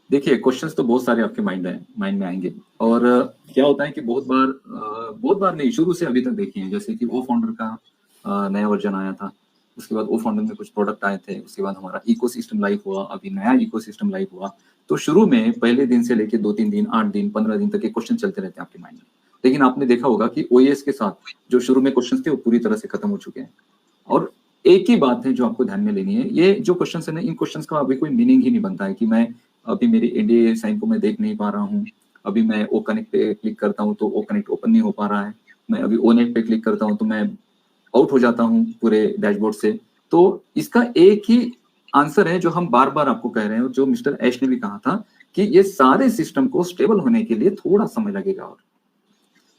देखिए, क्वेश्चंस तो बहुत सारे आपके माइंड में आएंगे। और क्या होता है कि बहुत बार नहीं, शुरू से अभी तक देखिए, जैसे कि ओ फाउंडर का नया वर्जन आया था, उसके बाद ओ फाउंडर में कुछ प्रोडक्ट आए थे, उसके बाद हमारा इकोसिस्टम लाइव हुआ, अभी नया इकोसिस्टम लाइव हुआ। तो शुरू में पहले दिन से लेके 2-3 दिन, 8 दिन, 15 दिन तक के क्वेश्चन चलते रहते हैं आपके माइंड में। लेकिन आपने देखा होगा कि ओएस के साथ जो शुरू में क्वेश्चन थे वो पूरी तरह से खत्म हो चुके हैं। और एक ही बात है जो आपको ध्यान में लेनी है, ये जो क्वेश्चन है ना, इन क्वेश्चन का अभी कोई मीनिंग ही नहीं बनता है कि मैं अभी मेरी एनडीए साइन को मैं देख नहीं पा रहा हूँ, अभी मैं ओ कनेक्ट पे क्लिक करता हूँ तो ओ कनेक्ट ओपन नहीं हो पा रहा है, मैं अभी ओ नेट पे क्लिक करता हूँ तो मैं आउट हो जाता हूँ पूरे डैशबोर्ड से। तो इसका एक ही आंसर है जो हम बार बार आपको कह रहे हैं, और जो मिस्टर ऐश ने भी कहा था कि ये सारे सिस्टम को स्टेबल होने के लिए थोड़ा समय लगेगा। और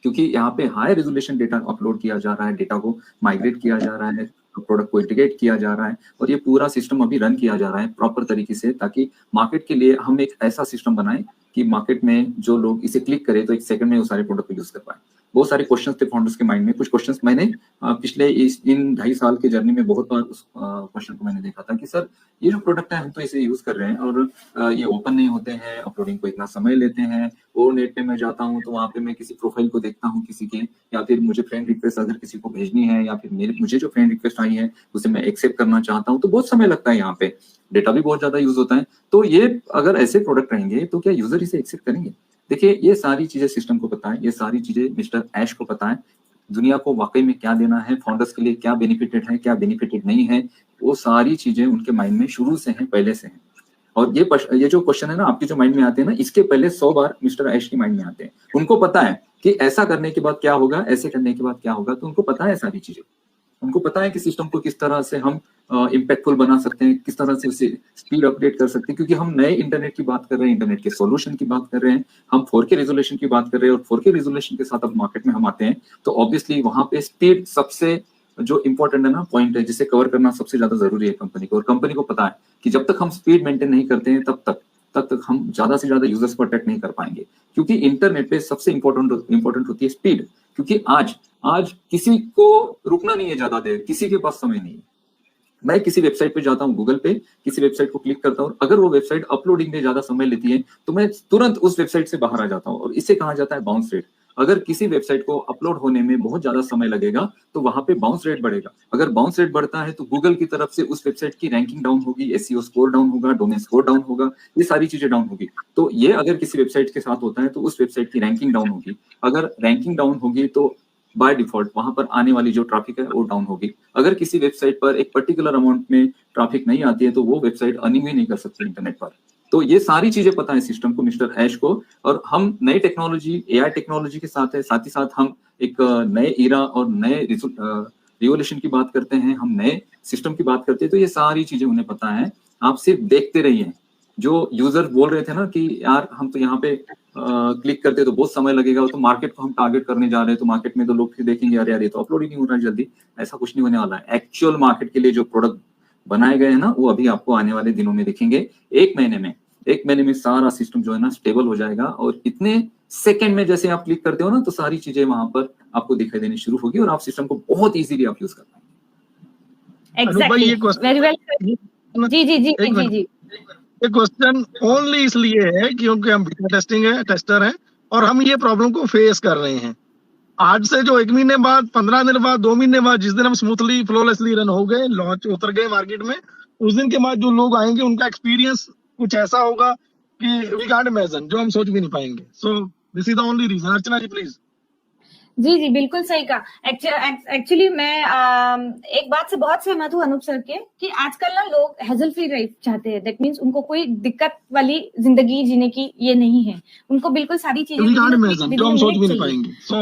क्योंकि यहाँ पे हाई रेजोल्यूशन डेटा अपलोड किया जा रहा है, डेटा को माइग्रेट किया जा रहा है, प्रोडक्ट को इंटीग्रेट किया जा रहा है, और ये पूरा सिस्टम अभी रन किया जा रहा है प्रॉपर तरीके से, ताकि मार्केट के लिए हम एक ऐसा सिस्टम बनाएं कि मार्केट में जो लोग इसे क्लिक करें तो एक सेकंड में वो सारे प्रोडक्ट को यूज कर पाए। बहुत सारे क्वेश्चंस थे फाउंडर्स के माइंड में। कुछ क्वेश्चंस मैंने पिछले इन 2.5 साल के जर्नी में बहुत बार उस क्वेश्चन को मैंने देखा था कि सर ये जो प्रोडक्ट है हम तो इसे यूज कर रहे हैं और ये ओपन नहीं होते हैं, अपलोडिंग को इतना समय लेते हैं, और नेट पे मैं जाता हूँ तो वहां पे मैं किसी प्रोफाइल को देखता हूँ किसी के, या फिर मुझे फ्रेंड रिक्वेस्ट अगर किसी को भेजनी है, या फिर मुझे जो फ्रेंड रिक्वेस्ट आई है उसे मैं एक्सेप्ट करना चाहता हूँ, तो बहुत समय लगता है, यहाँ पे डेटा भी बहुत ज्यादा यूज होता है। तो ये अगर ऐसे प्रोडक्ट रहेंगे तो क्या यूजर इसे एक्सेप्ट करेंगे? देखिए, ये सारी चीजें सिस्टम को पता है, ये सारी चीजें मिस्टर ऐश को पता है, दुनिया को वाकई में क्या देना है, फाउंडर्स के लिए क्या बेनिफिटेड है, क्या बेनिफिटेड नहीं है, वो सारी चीजें उनके माइंड में शुरू से हैं, पहले से हैं। और ये जो क्वेश्चन है ना आपके जो माइंड में आते हैं ना, इसके पहले 100 बार मिस्टर ऐश के माइंड में आते हैं। उनको पता है कि ऐसा करने के बाद क्या होगा, ऐसे करने के बाद क्या होगा, तो उनको पता है सारी चीजें। उनको पता है कि सिस्टम को किस तरह से हम इम्पैक्टफुल बना सकते हैं, किस तरह से उसे स्पीड अपडेट कर सकते हैं, क्योंकि हम नए इंटरनेट की बात कर रहे हैं, इंटरनेट के सॉल्यूशन की बात कर रहे हैं, हम 4K रेजोल्यूशन की बात कर रहे हैं, और 4K रेजोल्यूशन के साथ अब मार्केट में हम आते हैं तो ऑब्वियसली वहां पे स्पीड सबसे जो इंपॉर्टेंट है ना पॉइंट है, जिसे कवर करना सबसे ज्यादा जरूरी है कंपनी को। और कंपनी को पता है कि जब तक हम स्पीड मेंटेन नहीं करते हैं तब तक हम ज्यादा से ज्यादा यूजर्स को अट्रैक्ट नहीं कर पाएंगे, क्योंकि इंटरनेट पे सबसे इंपॉर्टेंट होती है स्पीड। क्योंकि आज किसी को रुकना नहीं है ज्यादा देर, किसी के पास समय नहीं है। मैं किसी वेबसाइट पे जाता हूँ, गूगल पे किसी वेबसाइट को क्लिक करता हूँ, अगर वो वेबसाइट अपलोडिंग में ज्यादा समय लेती है तो मैं तुरंत उस वेबसाइट से बाहर आ जाता हूँ, और इसे कहा जाता है बाउंस रेट। अगर किसी वेबसाइट को अपलोड होने में बहुत ज्यादा समय लगेगा तो वहां पे बाउंस रेट बढ़ेगा। अगर बाउंस रेट बढ़ता है तो गूगल की तरफ से उस वेबसाइट की रैंकिंग डाउन होगी, एसईओ स्कोर डाउन होगा, डोमेन स्कोर डाउन होगा, ये सारी चीजें डाउन होगी। तो ये अगर किसी वेबसाइट के साथ होता है तो उस वेबसाइट की रैंकिंग डाउन होगी। अगर रैंकिंग डाउन होगी तो बाय डिफॉल्ट वहां पर आने वाली जो ट्रैफिक है वो डाउन होगी। अगर किसी वेबसाइट पर एक पर्टिकुलर अमाउंट में ट्रैफिक नहीं आती है तो वो वेबसाइट अर्निंग ही नहीं कर सकती इंटरनेट पर। तो ये सारी चीजें पता है सिस्टम को, मिस्टर ऐश को। और हम नई टेक्नोलॉजी, एआई टेक्नोलॉजी के साथ है, साथ ही साथ हम एक नए ईरा और नए रिवोल्यूशन की बात करते हैं, हम नए सिस्टम की बात करते हैं, तो ये सारी चीजें उन्हें पता है। आप सिर्फ देखते रहिए। जो यूजर बोल रहे थे ना कि यार हम तो यहाँ पे क्लिक करते तो बहुत समय लगेगा, तो मार्केट को हम टारगेट करने जा रहे हैं, तो मार्केट में तो लोग फिर देखेंगे अरे यार ये तो अपलोड ही नहीं हो रहा है जल्दी। ऐसा कुछ नहीं होने वाला है। एक्चुअल मार्केट के लिए जो प्रोडक्ट बनाए गए हैं ना वो अभी आपको आने वाले दिनों में दिखेंगे। एक महीने में सारा सिस्टम जो है ना स्टेबल हो जाएगा, और इतने सेकंड में जैसे आप क्लिक करते हो ना तो सारी चीजें वहां पर आपको दिखाई देनी शुरू होगी, और आप सिस्टम को बहुत इजीली आप यूज कर पाएंगे। Exactly, very well. जी जी जी जी जी। ये क्वेश्चन ओनली इसलिए है क्योंकि हम बीटा टेस्टिंग है, टेस्टर हैं, और हम ये प्रॉब्लम को फेस कर रहे हैं। आज से जो 1 महीने बाद, 15 दिन बाद, 2 महीने बाद, जिस दिन हम स्मूथली फ्लोलेसली रन हो गए, लॉन्च उतर गए मार्केट में, उस दिन के बाद जो लोग आएंगे उनका एक्सपीरियंस कुछ ऐसा होगा कि वी कांट इमेजिन, जो हम सोच भी नहीं पाएंगे। So this is the only reason. Archana ji please. जी जी बिल्कुल सही कहा। एक्चुअली मैं एक बात से बहुत सहमत हूँ अनूप सर के, कि आजकल ना लोग हैजल फ्री लाइफ चाहते हैं। दैट मींस उनको कोई दिक्कत वाली जिंदगी जीने की ये नहीं है, उनको बिल्कुल सारी चीजें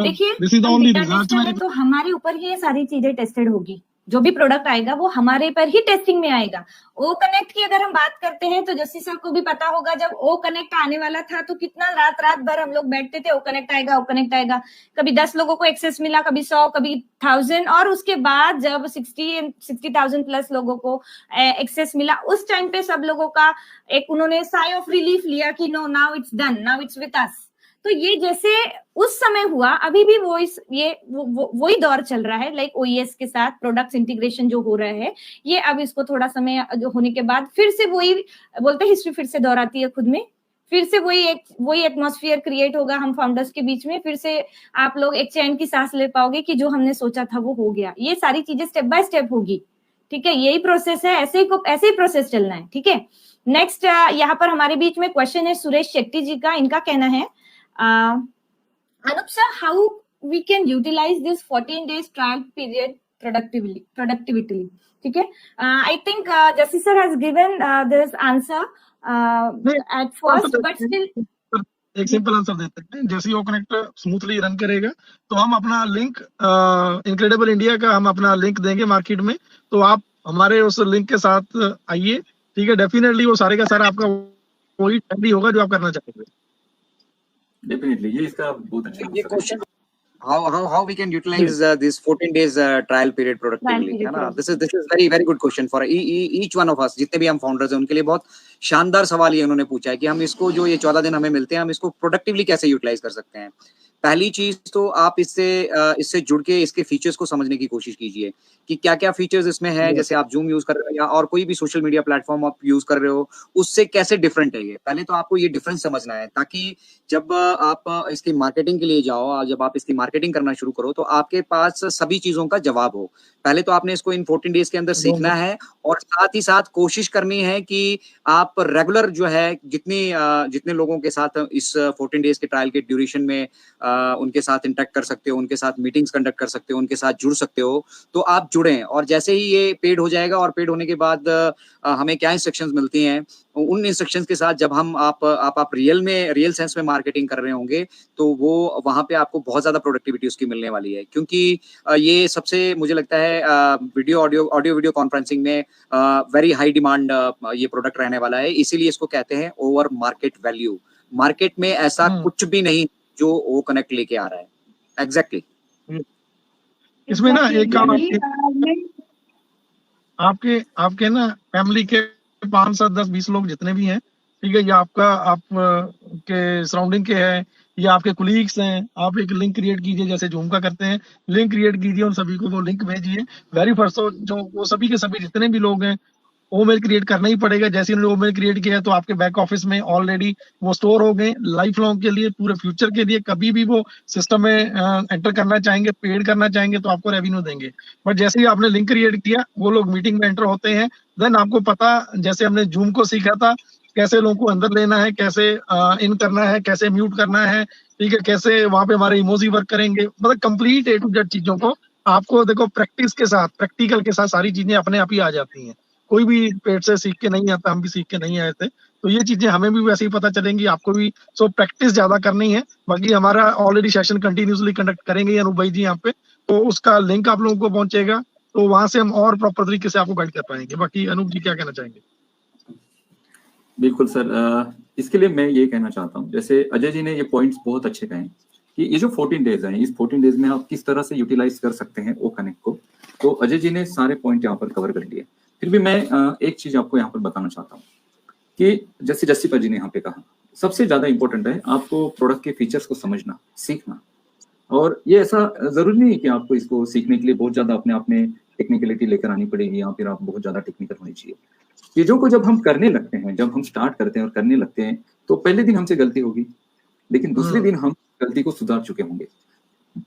देखिए तो हमारे ऊपर ही ये सारी चीजें टेस्टेड होगी। जो भी प्रोडक्ट आएगा वो हमारे पर ही टेस्टिंग में आएगा। ओ कनेक्ट की अगर हम बात करते हैं तो जस्सी साहब को भी पता होगा, जब ओ कनेक्ट आने वाला था तो कितना रात भर हम लोग बैठते थे, ओ कनेक्ट आएगा, ओ कनेक्ट आएगा। कभी 10 लोगों को एक्सेस मिला, कभी 100, कभी 1000, और उसके बाद जब 60,000 प्लस लोगों को एक्सेस मिला, उस टाइम पे सब लोगों का एक उन्होंने साई ऑफ रिलीफ लिया कि no, now it's done, now it's with us. तो ये जैसे उस समय हुआ, अभी भी वही दौर चल रहा है। लाइक ओईएस के साथ प्रोडक्ट्स इंटीग्रेशन जो हो रहा है, ये अब इसको थोड़ा समय होने के बाद फिर से वही बोलते हैं, हिस्ट्री फिर से दोहराती है खुद में, फिर से वही एटमॉस्फेयर क्रिएट होगा हम फाउंडर्स के बीच में, फिर से आप लोग एक चैन की सांस ले पाओगे कि जो हमने सोचा था वो हो गया। ये सारी चीजें स्टेप बाय स्टेप होगी, ठीक है, यही प्रोसेस है, ऐसे ही प्रोसेस चलना है, ठीक है। नेक्स्ट यहाँ पर हमारे बीच में क्वेश्चन है सुरेश शेट्टी जी का। इनका कहना है Anoop sir, how we can utilise this 14 days trial period productivity, ठीक है। I think Jassi sir has given this answer at first, but still एक सिंपल आंसर देते हैं। जैसे ही वो कनेक्ट स्मूथली रन करेगा तो हम अपना लिंक इनक्रेडिबल इंडिया का हम अपना लिंक देंगे मार्केट में, तो आप हमारे उस लिंक के साथ आइए, ठीक है। डेफिनेटली वो सारे का सारा आपका वही ट्रेंडी होगा जो आप करना चाहेंगे। डेफिनेटली ये इसका बहुत अच्छा ये question how we can utilize this 14 days trial period productively, है ना। this is very good question for each one of us, जितने भी हम फाउंडर्स हैं उनके लिए बहुत शानदार सवाल ये उन्होंने पूछा है कि हम इसको जो ये 14 दिन हमें मिलते हैं हम इसको प्रोडक्टिवली कैसे यूटिलाइज कर सकते हैं। पहली चीज तो आप इससे जुड़ के इसके फीचर्स को समझने की कोशिश कीजिए कि क्या क्या फीचर्स इसमें है। जैसे आप जूम यूज कर रहे हो या और कोई भी सोशल मीडिया प्लेटफॉर्म आप यूज कर रहे हो, उससे कैसे डिफरेंट है ये। पहले तो आपको ये डिफरेंस समझना है ताकि जब आप इसकी मार्केटिंग के लिए जाओ, जब आप इसकी मार्केटिंग करना शुरू करो तो आपके पास सभी चीजों का जवाब हो। पहले तो आपने इसको इन 14 डेज के अंदर सीखना है और साथ ही साथ कोशिश करनी है कि आप रेगुलर जो है जितने लोगों के साथ इस 14 डेज के ट्रायल के ड्यूरेशन में उनके साथ इंटरेक्ट कर सकते हो, उनके साथ मीटिंग्स कंडक्ट कर सकते हो, उनके साथ जुड़ सकते हो, तो आप जुड़ें। और जैसे ही ये पेड हो जाएगा और पेड होने के बाद हमें क्या इंस्ट्रक्शंस मिलती हैं, उन इंस्ट्रक्शंस के साथ जब हम आप रियल सेंस में मार्केटिंग कर रहे होंगे तो वो वहां पे आपको बहुत ज्यादा प्रोडक्टिविटी उसकी मिलने वाली है। क्योंकि ये सबसे मुझे लगता है ऑडियो वीडियो कॉन्फ्रेंसिंग में वेरी हाई डिमांड ये प्रोडक्ट रहने वाला है, इसीलिए इसको कहते हैं ओवर मार्केट वैल्यू। मार्केट में ऐसा कुछ भी नहीं जो वो कनेक्ट लेके आ रहा है। एग्जैक्टली इसमें ना एक काम आपके ना फैमिली के 5, 7, 10, 20 लोग जितने भी हैं, ठीक है, या आप के सराउंडिंग के हैं या आपके कुलीग्स हैं, आप एक लिंक क्रिएट कीजिए जैसे जूम का करते हैं, लिंक क्रिएट कीजिए, उन सभी को वो लिंक भेजिए। वेरी फर्स्ट जो वो सभी के सभी जितने भी लोग हैं वो मेल क्रिएट करना ही पड़ेगा। जैसे उन्होंने वो मेल क्रिएट किया तो आपके बैक ऑफिस में ऑलरेडी वो स्टोर हो गए लाइफ लॉन्ग के लिए, पूरे फ्यूचर के लिए। कभी भी वो सिस्टम में एंटर करना चाहेंगे, पेड करना चाहेंगे तो आपको रेवेन्यू देंगे। बट जैसे ही आपने लिंक क्रिएट किया वो लोग मीटिंग में एंटर होते हैं, देन आपको पता, जैसे हमने जूम को सीखा था कैसे लोगों को अंदर लेना है, कैसे इन करना है, कैसे म्यूट करना है, ठीक है, कैसे वहां पे हमारे इमोजी वर्क करेंगे, मतलब कंप्लीट A to Z चीजों को आपको देखो प्रैक्टिस के साथ, प्रैक्टिकल के साथ सारी चीजें अपने आप ही आ जाती हैं। कोई भी पेट से सीख के नहीं आता, हम भी सीख के नहीं आए थे, तो ये चीजें हमें भी वैसे ही पता चलेंगी, आपको भी। सो प्रैक्टिस ज्यादा करनी है। बाकी हमारा ऑलरेडी सेशन कंटिन्यूसली कंडक्ट करेंगे अनूप भाई जी यहाँ पे, तो उसका लिंक आप लोगों को पहुंचेगा, तो वहां से हम और प्रॉपर तरीके से आपको गाइड कर पाएंगे। बाकी अनूप जी क्या कहना चाहेंगे? बिल्कुल सर, इसके लिए मैं ये कहना चाहता हूँ, जैसे अजय जी ने ये पॉइंट्स बहुत अच्छे कहे कि ये जो 14 डेज हैं, इस 14 डेज में आप किस तरह से यूटिलाइज कर सकते हैं वो कनेक्ट को, तो अजय जी ने सारे पॉइंट यहाँ पर कवर कर लिए। फिर भी मैं एक चीज आपको यहाँ पर बताना चाहता हूँ कि जैसे जस्सीपा जी ने यहाँ पे कहा, सबसे ज्यादा इंपॉर्टेंट है आपको प्रोडक्ट के फीचर्स को समझना, सीखना। और ये ऐसा जरूरी नहीं है कि आपको इसको सीखने के लिए बहुत ज्यादा अपने आप में टेक्निकलिटी लेकर आनी पड़ेगी या फिर आप बहुत ज्यादा टेक्निकल होनी चाहिए। चीजों को जब हम करने लगते हैं, जब हम स्टार्ट करते हैं और करने लगते हैं, तो पहले दिन हमसे गलती होगी, लेकिन दूसरे दिन हम गलती को सुधार चुके होंगे।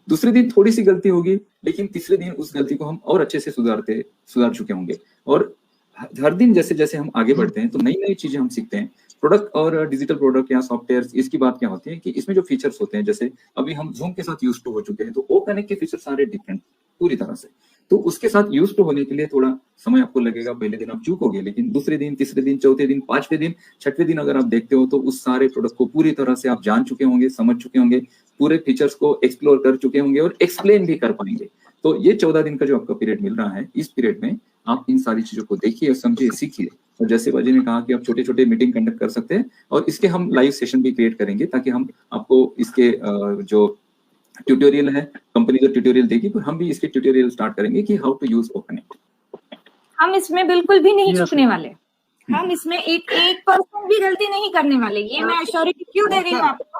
दूसरे दिन थोड़ी सी गलती होगी, लेकिन तीसरे दिन उस गलती को हम और अच्छे से सुधार चुके होंगे। और हर दिन जैसे जैसे हम आगे बढ़ते हैं तो नई नई चीजें हम सीखते हैं। प्रोडक्ट और डिजिटल प्रोडक्ट या सॉफ्टवेयर, इसकी बात क्या होती है कि इसमें जो फीचर्स होते हैं, जैसे अभी हम जूम के साथ यूज टू हो चुके हैं, तो ओ कनेक्ट के फीचर सारे डिफरेंट पूरी तरह से, तो उसके साथ यूज टू होने के लिए थोड़ा समय आपको लगेगा। पहले दिन आप चूकोगे, लेकिन दूसरे दिन, तीसरे दिन, चौथे दिन, 5वें दिन, 6वें दिन अगर आप देखते हो तो उस सारे प्रोडक्ट को पूरी तरह से आप जान चुके होंगे, समझ चुके होंगे, पूरे फीचर्स को एक्सप्लोर कर चुके होंगे और एक्सप्लेन भी कर पाएंगे। तो ये 14 दिन का जो आपका पीरियड मिल रहा है, इस पीरियड में आप इन सारी चीजों को देखिए, समझिए, सीखिए। और जैसे बाजी ने कहा कि आप छोटे छोटे मीटिंग कंडक्ट कर सकते हैं और इसके हम लाइव सेशन भी क्रिएट करेंगे, ताकि हम आपको इसके जो ट्यूटोरियल है, कंपनी जो ट्यूटोरियल देगी, तो हम भी इसके ट्यूटोरियल स्टार्ट करेंगे कि how to use O connect. हम इसमें बिल्कुल भी नहीं चूकने वाले, हम इसमें एक परसेंट भी गलती नहीं करने वाले। ये मैं एश्योरिटी क्यों दे रही हूँ आपको,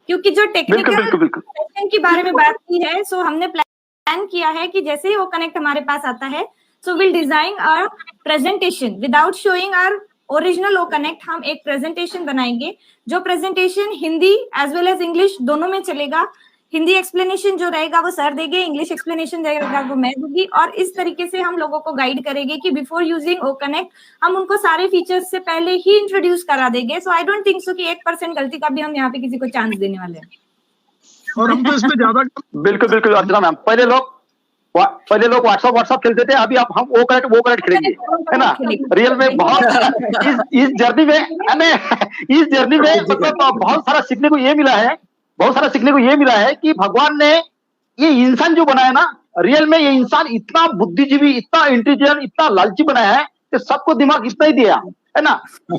क्योंकि जो टेक्निकल सेशन के बारे में बात की है, सो हमने प्लान किया है कि जैसे ही वो कनेक्ट हमारे पास आता है, so we'll design our presentation without showing our original O connect हम एक प्रेजेंटेशन बनाएंगे, जो presentation Hindi as well as English दोनों में चलेगा। हिंदी एक्सप्लेनेशन जो रहेगा वो सर देंगे, इंग्लिश एक्सप्लेनेशन रहेगा वो मैं दूंगी, और इस तरीके से हम लोगों को गाइड करेंगे कि बिफोर यूजिंग ओ कनेक्ट हम उनको सारे फीचर्स से पहले ही इंट्रोड्यूस करा देंगे। सो आई डोंट थिंक सो कि 1% गलती का भी हम यहाँ पे किसी को चांस देने वाले हैं। और हम तो इसमें ज्यादा बिल्कुल बिल्कुल अर्चना मैम, पहले लोग व्हाट्सएप खेलते थे, अभी आप हम वो करेक्ट खेलेंगे, है ना। रियल में बहुत इस जर्नी में मतलब बहुत सारा सीखने को ये मिला है कि भगवान ने ये इंसान जो बनाया ना, रियल में ये इंसान इतना बुद्धिजीवी, इतना इंटेलिजेंट, इतना लालची बनाया है कि सबको दिमाग इतना ही दिया, है ना।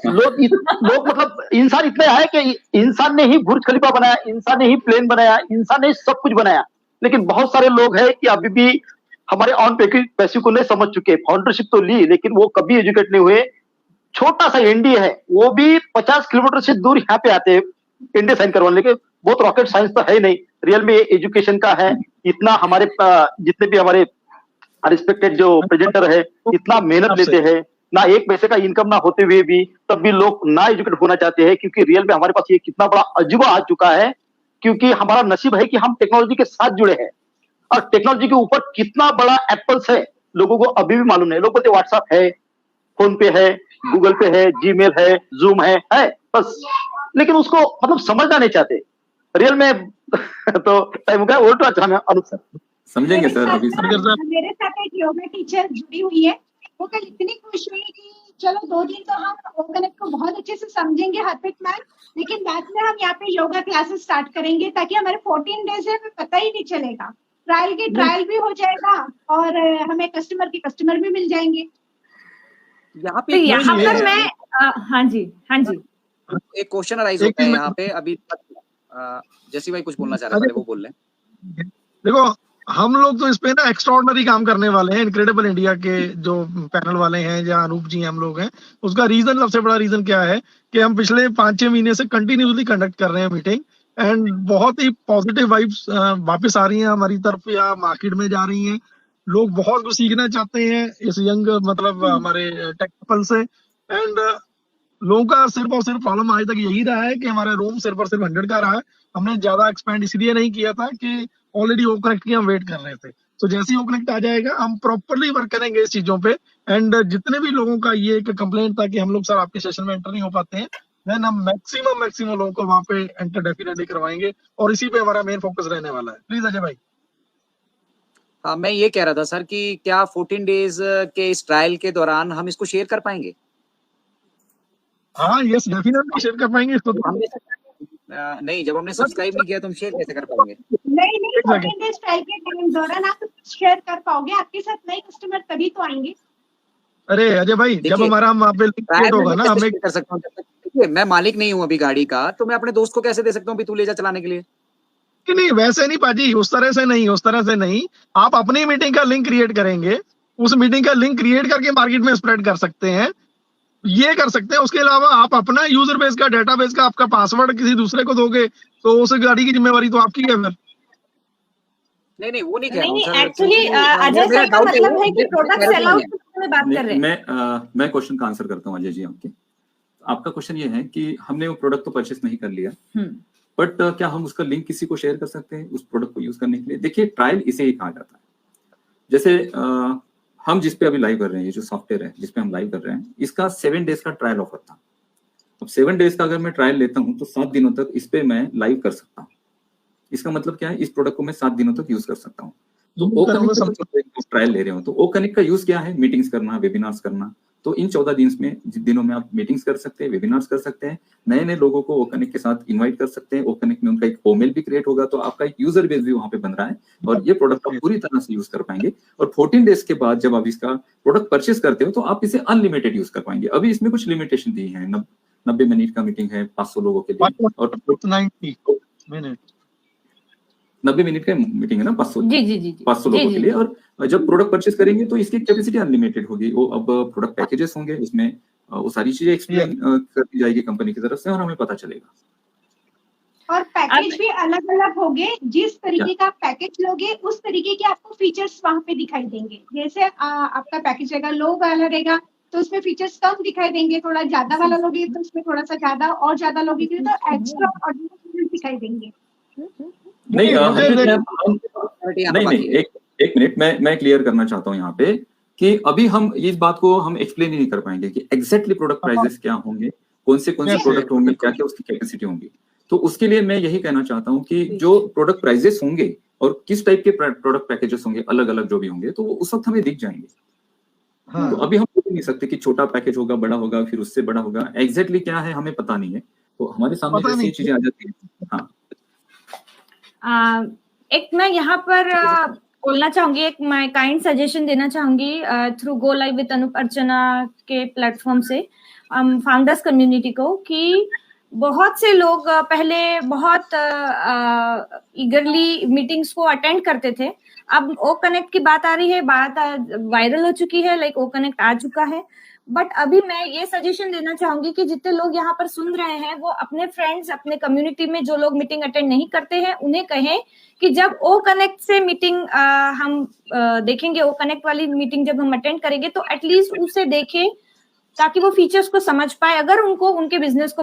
लोग मतलब इंसान इतना है कि इंसान ने ही बुर्ज खलीफा बनाया, इंसान ने ही प्लेन बनाया, इंसान ने ही सब कुछ बनाया। लेकिन बहुत सारे लोग हैं कि अभी भी हमारे ऑन पैसिव को नहीं समझ चुके। फाउंडरशिप तो ली, लेकिन वो कभी एजुकेट नहीं हुए। छोटा सा एनडीए है, वो भी 50 किलोमीटर से दूर यहाँ पे आते हैं एनडीए साइन करवाने के। वो तो रॉकेट साइंस तो है ही नहीं, रियल में एजुकेशन का है। इतना हमारे जितने भी हमारे रिस्पेक्टेड जो प्रेजेंटर है, इतना मेहनत लेते हैं, ना एक पैसे का इनकम ना होते हुए भी तब भी लोग ना एजुकेट होना चाहते हैं, क्योंकि रियल में हमारे पास ये कितना बड़ा अजूबा आ चुका है। क्योंकि हमारा नसीब है कि हम टेक्नोलॉजी के साथ जुड़े हैं, और टेक्नोलॉजी के ऊपर कितना बड़ा एप्पल्स है लोगों को अभी भी मालूम नहीं। लोग बोलते व्हाट्सएप है, फोन पे है, गूगल पे है, जीमेल है, जूम है बस, लेकिन उसको मतलब समझना नहीं चाहते रियल में। तो टाइम हो गया, वो तो अच्छा है अनुप सर समझेंगे सर। अभी मेरे साथ एक योगा टीचर जुड़ी हुई है, वो कल इतनी खुश हुई कि चलो 2 दिन तो हम ओ कनेक्ट को बहुत अच्छे से समझेंगे हरप्रीत मैम, लेकिन बाद में हम यहाँ पे योगा क्लासेस स्टार्ट करेंगे ताकि हमारे 14 डेज है पता ही नहीं चलेगा। ट्रायल भी हो जाएगा और हमें कस्टमर भी मिल जाएंगे। यहाँ तो पे यहाँ पर मैं हाँ जी एक क्वेश्चन अराइज होता है यहाँ पे। अभी जैसी भाई कुछ बोलना चाह रहे थे, वो बोल रहे। देखो, हम लोग तो इस पे ना एक्स्ट्राऑर्डिनरी काम करने वाले हैं। इनक्रेडिबल इंडिया के जो पैनल वाले हैं, जहाँ अनूप जी हम लोग हैं, उसका रीजन, सबसे बड़ा रीजन क्या है कि हम पिछले 5-6 महीने से कंटिन्यूसली कंडक्ट कर रहे हैं मीटिंग, एंड बहुत ही पॉजिटिव वाइब्स वापस आ रही हैं हमारी तरफ या मार्केट में जा रही हैं। लोग बहुत कुछ सीखना चाहते हैं इस यंग मतलब हमारे टेक कपल से। एंड लोगों का सिर्फ और सिर्फ प्रॉब्लम आज तक यही रहा है कि हमारा रूम सिर्फ और सिर्फ 100 का रहा है। हमने ज्यादा एक्सपेंड इसलिए नहीं किया था कि ऑलरेडी ओ कनेक्ट की हम वेट कर रहे थे। तो जैसे ही ओ कनेक्ट आ जाएगा हम प्रॉपरली वर्क करेंगे इस चीजों पे। एंड जितने भी लोगों का ये एक कंप्लेंट था कि हम लोग सर आपके सेशन में एंटर नहीं हो पाते हैं, देन हम मैक्सिमम लोगों को वहां पे एंटर डेफिनेटली करवाएंगे, और इसी पे हमारा मेन फोकस रहने वाला है। प्लीज अजय भाई। हाँ, मैं ये कह रहा था सर कि क्या 14 डेज के इस ट्रायल के दौरान हम इसको शेयर कर पाएंगे? हाँ यस, डेफिनेटली शेयर कर पाएंगे इसको। नहीं, जब हमने सब्सक्राइब नहीं किया तो हम शेयर कैसे कर पाएंगे? नहीं 14 डेज ट्रायल के दौरान आप शेयर कर पाओगे, आपके साथ नए कस्टमर तभी तो आएंगे। अरे अजय भाई, जब हमारा वहाँ पे लिंक होगा ना, हमें कर सकता हूँ। देखिए, मैं मालिक नहीं हूँ अभी गाड़ी का, तो मैं अपने दोस्त को कैसे दे सकता हूँ भी तू ले जा चलाने के लिए? नहीं वैसे नहीं पाजी, उस तरह से नहीं। आप अपनी मीटिंग का लिंक क्रिएट करेंगे, उस मीटिंग का लिंक क्रिएट करके मार्केट में स्प्रेड कर सकते हैं, ये कर सकते हैं। उसके अलावा आप अपना यूजर बेस का, डेटाबेस का आपका पासवर्ड किसी दूसरे को दोगे तो उस गाड़ी की जिम्मेवारी तो आपकी है फिर। नहीं वो नहीं कह रहा हूँ सर। एक्चुअली अजय सर का मतलब है कि प्रोडक्ट सेल आउट में बात कर रहे हैं। मैं क्वेश्चन का आंसर करता हूँ अजय जी। आपका क्वेश्चन ये है कि हमने वो प्रोडक्ट तो परचेस नहीं कर लिया, बट क्या हम उसका लिंक किसी को शेयर कर सकते हैं उस प्रोडक्ट को यूज करने के लिए? देखिए, ट्रायल इसे ही कहा जाता है। जैसे हम जिस पे अभी लाइव कर रहे हैं, ये जो सॉफ्टवेयर है जिस पे हम लाइव कर रहे हैं, इसका 7 डेज का ट्रायल ऑफर था। अब 7 डेज का अगर मैं ट्रायल लेता हूं तो 7 दिनों तक इस पे मैं लाइव कर सकता हूं। इसका मतलब क्या है, इस प्रोडक्ट को मैं 7 दिनों तक यूज कर सकता हूँ। तो ओ कनेक्ट ट्रायल ले रहे हो तो ओ कनेक्ट का यूज क्या है? मीटिंग्स करना, वेबिनार्स करना। तो इन 14 दिनों में आप मीटिंग्स कर सकते हैं, वेबिनार्स कर सकते हैं, नए लोगों को ओ कनेक्ट के साथ इनवाइट कर सकते हैं। ओ कनेक्ट में उनका एक ओमेल भी क्रिएट होगा, तो आपका एक यूजर बेस भी वहां पे बन रहा है, और ये प्रोडक्ट आप पूरी तरह से यूज कर पाएंगे। और 14 डेज के बाद जब आप इसका प्रोडक्ट परचेस करते हो तो आप इसे अनलिमिटेड यूज कर पाएंगे। अभी इसमें कुछ लिमिटेशन दी है, 90 मिनट का मीटिंग है 500 लोगों के लिए, और 90 मिनट का मीटिंग है ना 500 लोगों के लिए। और जब प्रोडक्ट परचेस करेंगे तो इसकी कैपेसिटी अनलिमिटेड होगी। वो अब प्रोडक्ट पैकेजेस होंगे, उसमें वो सारी चीजें एक्सप्लेन कर दी जाएगी कंपनी की तरफ से, और हमें पता चलेगा। और पैकेज भी अलग अलग होंगे, जिस तरीके का पैकेज लोगे उस तरीके के आपको फीचर्स वहां पे दिखाई देंगे। जैसे आपका पैकेज रहेगा लो वाला रहेगा, तो उसमें फीचर्स कम दिखाई देंगे, थोड़ा ज्यादा वाला लोगे तो उसमें थोड़ा सा ज्यादा, और ज्यादा लोगे तो एक्स्ट्रा ऑर्डिनरी दिखाई देंगे। नहीं मुझे हरप्रीत देख- मैम, नहीं एक मिनट मैं क्लियर करना चाहता हूँ यहाँ पे कि अभी हम इस बात को हम एक्सप्लेन ही नहीं कर पाएंगे कि एग्जैक्टली प्रोडक्ट प्राइसेस क्या होंगे, कौन से Yes, प्रोडक्ट होंगे, क्या क्या उसकी कैपेसिटी होंगी। तो उसके लिए मैं यही कहना चाहता हूँ कि जो प्रोडक्ट प्राइसेस होंगे और किस टाइप के प्रोडक्ट पैकेजेस होंगे, अलग अलग जो भी होंगे, तो वो उस वक्त हमें दिख जाएंगे। हाँ। तो अभी हम बोल नहीं सकते कि छोटा पैकेज होगा, बड़ा होगा, फिर उससे बड़ा होगा, एग्जैक्टली क्या है हमें पता नहीं है। तो हमारे सामने पता जैसे ये नहीं। चीजें आ जाती है। हाँ, एक मैं यहाँ पर बोलना चाहूंगी, एक मैं काइंड सजेशन देना चाहूंगी through go live with Anup Archana के प्लेटफॉर्म से फाउंडर्स कम्युनिटी को, कि बहुत से लोग पहले बहुत ईगरली मीटिंग्स को अटेंड करते थे। अब ओ कनेक्ट की बात आ रही है, बात वायरल हो चुकी है, लाइक ओ कनेक्ट आ चुका है। बट अभी मैं ये सजेशन देना चाहूंगी कि जितने लोग यहाँ पर सुन रहे हैं वो अपने फ्रेंड्स, अपने कम्युनिटी में जो लोग मीटिंग अटेंड नहीं करते हैं उन्हें कहें कि जब ओ कनेक्ट से मीटिंग हम देखेंगे, ओ कनेक्ट वाली मीटिंग जब हम अटेंड करेंगे तो एटलीस्ट उसे देखें ताकि वो फीचर्स को समझ पाए, अगर उनको उनके बिजनेस को